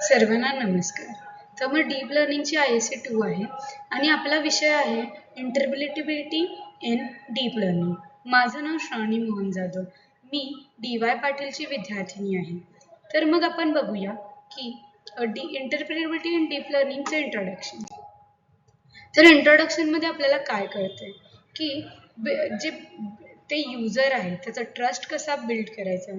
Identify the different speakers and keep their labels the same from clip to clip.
Speaker 1: सर्वांना नमस्कार. तर मग डीप लर्निंगची ISC 2 आहे आणि आपला विषय आहे इंटरप्रिटेबिलिटी इन डीप लर्निंग. माझं नाव श्रावणी मोहन जाधव. मी DY पाटीलची विद्यार्थिनी आहे. तर मग आपण बघूया की इंटरप्रिटेबिलिटी इन डीप लर्निंगचं इंट्रोडक्शन. तर इंट्रोडक्शन मध्ये आपल्याला काय कळतंय की जे ते युजर आहे त्याचा ट्रस्ट कसा बिल्ड करायचा,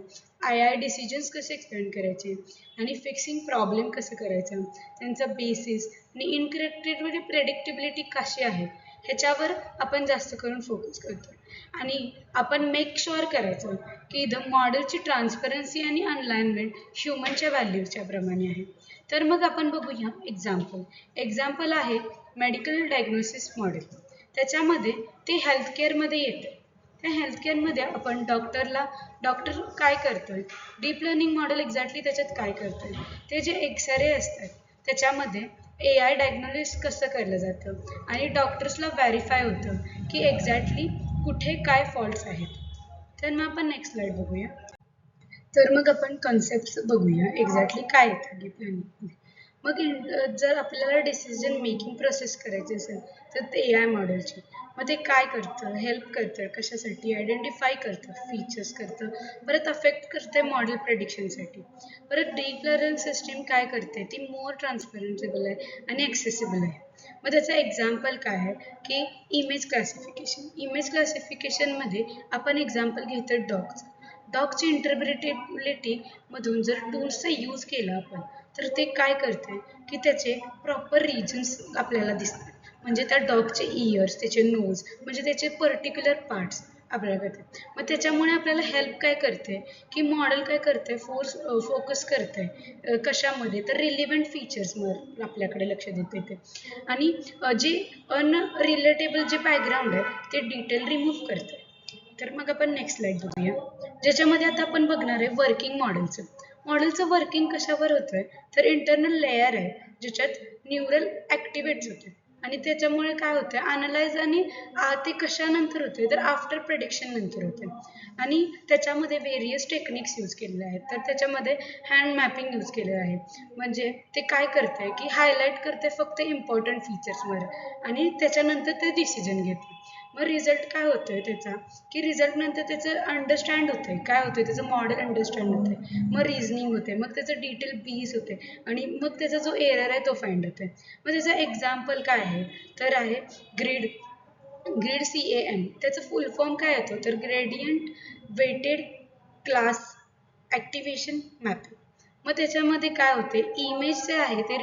Speaker 1: AI डिसिजन्स कसे एक्सप्लेन करायचे आणि फिक्सिंग प्रॉब्लेम कसं करायचं, त्यांचा बेसिस आणि इनकरेक्टेबिलिटी प्रेडिक्टेबिलिटी कशी आहे ह्याच्यावर आपण जास्त करून फोकस करतो. आणि आपण मेक शुअर करायचं की द मॉडेलची ट्रान्सपरन्सी आणि अलाइनमेंट ह्युमनच्या व्हॅल्यूजच्या प्रमाणे आहे. तर मग आपण बघूया एक्झाम्पल आहे मेडिकल डायग्नोसिस मॉडेल. त्याच्यामध्ये ते हेल्थकेअरमध्ये येते. त्या हेल्थकेअरमध्ये आपण डॉक्टर काय करतोय, डीप लर्निंग मॉडेल एक्झॅक्टली त्याच्यात काय करतोय, ते जे एक्सरे असतात त्याच्यामध्ये AI डायग्नोसिस कसं केलं जातं आणि डॉक्टर्सला व्हेरीफाय होतं की एक्झॅक्टली कुठे काय फॉल्ट्स आहेत. तर मग आपण नेक्स्ट स्लाइड बघूया. तर मग आपण कन्सेप्ट बघूया एक्झॅक्टली काय येतं डीप लर्निंग. मग जर आपल्याला डिसिजन मेकिंग प्रोसेस करायची असेल तर ते AI मॉडेलची मग ते काय करतं, हेल्प करतं कशासाठी, आयडेंटिफाय करतं, फीचर्स करतं, परत अफेक्ट करते मॉडेल प्रेडिक्शनसाठी. परत डीप लर्निंग सिस्टीम काय करते, ती मोर ट्रान्सपरन्सिबल आहे आणि ॲक्सेसिबल आहे. मग त्याचं एक्झाम्पल काय आहे की इमेज क्लासिफिकेशनमध्ये आपण एक्झाम्पल घेतो डॉगची इंटरप्रिटेबिलिटी मधून जर टूल्सचा यूज केला आपण तर ते काय करते की त्याचे प्रॉपर रिजन्स आपल्याला दिसतात. म्हणजे त्या डॉगचे इयर्स, त्याचे नोज, म्हणजे त्याचे पर्टिक्युलर पार्ट्स आपल्याला करते. मग त्याच्यामुळे आपल्याला हेल्प काय करते की मॉडेल काय करते, फोकस करते कशामध्ये तर रिलेव्हंट फीचर्सवर आपल्याकडे लक्ष देते ते. आणि जे अनरिलेटेबल जे बॅकग्राऊंड आहे ते डिटेल रिमूव्ह करते. तर मग आपण नेक्स्ट स्लाइड बघूया, ज्याच्यामध्ये आता आपण बघणार आहे वर्किंग मॉडेलचं वर्किंग कशावर होतंय तर इंटरनल लेयर आहे ज्याच्यात न्यूरल ॲक्टिवेट्स होते आणि त्याच्यामुळे काय होतं अनालाइज आणि ते कशानंतर होते तर आफ्टर प्रेडिक्शन नंतर होते. आणि त्याच्यामध्ये वेरियस टेक्निक्स यूज केलेले आहेत. तर त्याच्यामध्ये हँड मॅपिंग यूज केलेलं आहे. म्हणजे ते काय करते की हायलाईट करते फक्त इम्पॉर्टंट फीचर्सवर आणि त्याच्यानंतर ते डिसिजन घेते. मग रिझल्ट काय होतोय त्याचा की रिझल्ट नंतर त्याचं अंडरस्टँड होतंय, काय होतंय त्याचं मॉडेल अंडरस्टँड होतंय, मग रिझनिंग होते, मग त्याचं डिटेल पीस होते आणि मग त्याचा जो एरर आहे तो फाइंड होतोय. मग त्याचं एक्झाम्पल काय आहे तर आहे ग्रीड CAM. त्याचं फुल फॉर्म काय येतो तर gradient weighted class activation mapping. मग त्याच्यामध्ये काय होते इमेज जे आहे ते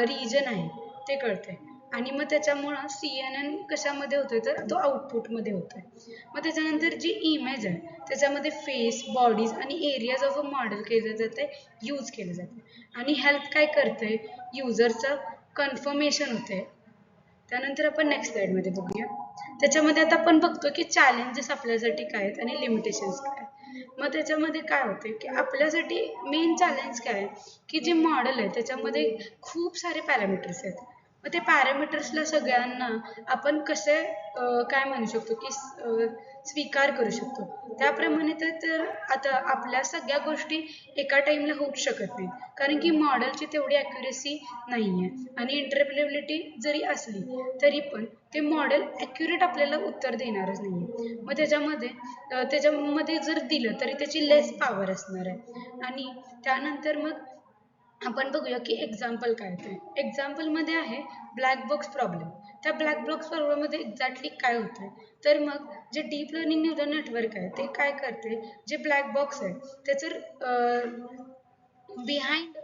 Speaker 1: रिजन आहे ते कळतंय आणि मग त्याच्यामुळं CNN कशामध्ये होतोय तर तो आउटपुटमध्ये होतोय. मग त्याच्यानंतर जी इमेज आहे त्याच्यामध्ये फेस, बॉडीज आणि एरियाज ऑफ अ मॉडेल केलं जाते, यूज केलं जाते आणि हेल्प काय करते युजरचं कन्फर्मेशन होते. त्यानंतर आपण नेक्स्ट स्लाइडमध्ये बघूया. त्याच्यामध्ये आता आपण बघतो की चॅलेंजेस आपल्यासाठी काय आहेत आणि लिमिटेशन्स काय आहेत. मग त्याच्यामध्ये काय होते की आपल्यासाठी मेन चॅलेंज काय आहे की जे मॉडेल आहे त्याच्यामध्ये खूप सारे पॅरामीटर्स आहेत. मग ते पॅरामीटर्सला सगळ्यांना आपण कसे काय म्हणू शकतो की स्वीकार करू शकतो. त्याप्रमाणे तर आता आपल्या सगळ्या गोष्टी एका टाइमला होऊ शकत नाही कारण की मॉडेलची तेवढी ॲक्युरेसी नाही आहे आणि इंटरप्रेटेबिलिटी जरी असली तरी पण ते मॉडेल ॲक्युरेट आपल्याला उत्तर देणारच नाही आहे. मग त्याच्यामध्ये जर दिलं तरी त्याची लेस पॉवर असणार आहे. आणि त्यानंतर मग आपण बघूया की एक्झाम्पल काय ते एक्झाम्पलमध्ये आहे ब्लॅक बॉक्स प्रॉब्लेम. त्या ब्लॅक बॉक्स प्रॉब्लेममध्ये एक्झॅक्टली काय होतं तर मग जे डीप लर्निंग न्यूरल नेटवर्क आहे ते काय करते, जे ब्लॅक बॉक्स आहे त्याचं बिहाइंड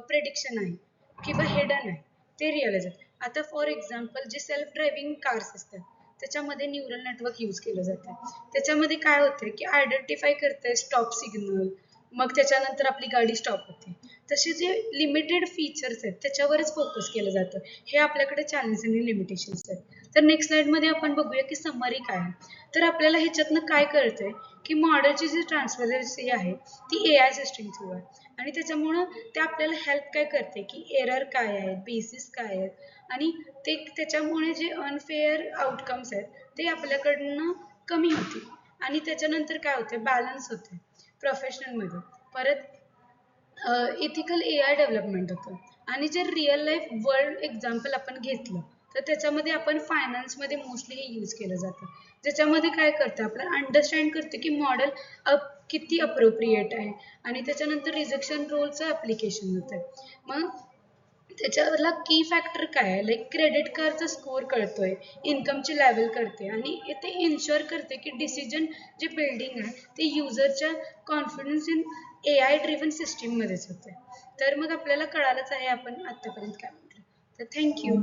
Speaker 1: प्रेडिक्शन आहे किंवा हिडन आहे ते रिअलाइज आहे. आता फॉर एक्झाम्पल जे सेल्फ ड्रायव्हिंग कार्स असतात त्याच्यामध्ये न्यूरल नेटवर्क यूज केलं जातं. त्याच्यामध्ये काय होतं की आयडेंटिफाय करते स्टॉप सिग्नल, मग त्याच्यानंतर आपली गाडी स्टॉप होते. तसे जे लिमिटेड फीचर्स आहेत त्याच्यावरच फोकस केलं जातं. हे आपल्याकडे चॅलेंज आणि लिमिटेशन्स आहेत. तर नेक्स्ट स्लाइडमध्ये आपण बघूया की समरी काय आहे. तर आपल्याला ह्याच्यातनं काय कळतंय की मॉडेलची जी ट्रान्सपरन्सी आहे ती AI सिस्टीम थ्रू आहे आणि त्याच्यामुळं ते आपल्याला हेल्प काय करते की एरर काय आहेत, बेसिस काय आहेत आणि त्याच्यामुळे जे अनफेअर आउटकम्स आहेत ते आपल्याकडनं कमी होतील. आणि त्याच्यानंतर काय होते बॅलन्स होते प्रोफेशनलमध्ये. परत इथिकल ए आय डेव्हलपमेंट होतं. आणि जर रिअल लाईफ वर्ल्ड एक्झाम्पल आपण घेतलं तर त्याच्यामध्ये आपण फायनान्समध्ये मोस्टली हे यूज केलं जातं. ज्याच्यामध्ये काय करतं आपलं अंडरस्टँड करतं की मॉडेल किती अप्रोप्रिएट आहे आणि त्याच्यानंतर रिजेक्शन रोलचं ॲप्लिकेशन होतं. मग त्याच्यावरला की फॅक्टर काय आहे, लाईक क्रेडिट कार्डचा स्कोअर कळतोय, इन्कमची लेवल कळते आणि ते इन्शुअर करते की डिसिजन जे बिल्डिंग आहे ते युजरच्या confidence in A I driven सिस्टीममध्येच होते. तर मग आपल्याला कळालंच आहे आपण आत्तापर्यंत काय म्हटलं. तर थँक्यू.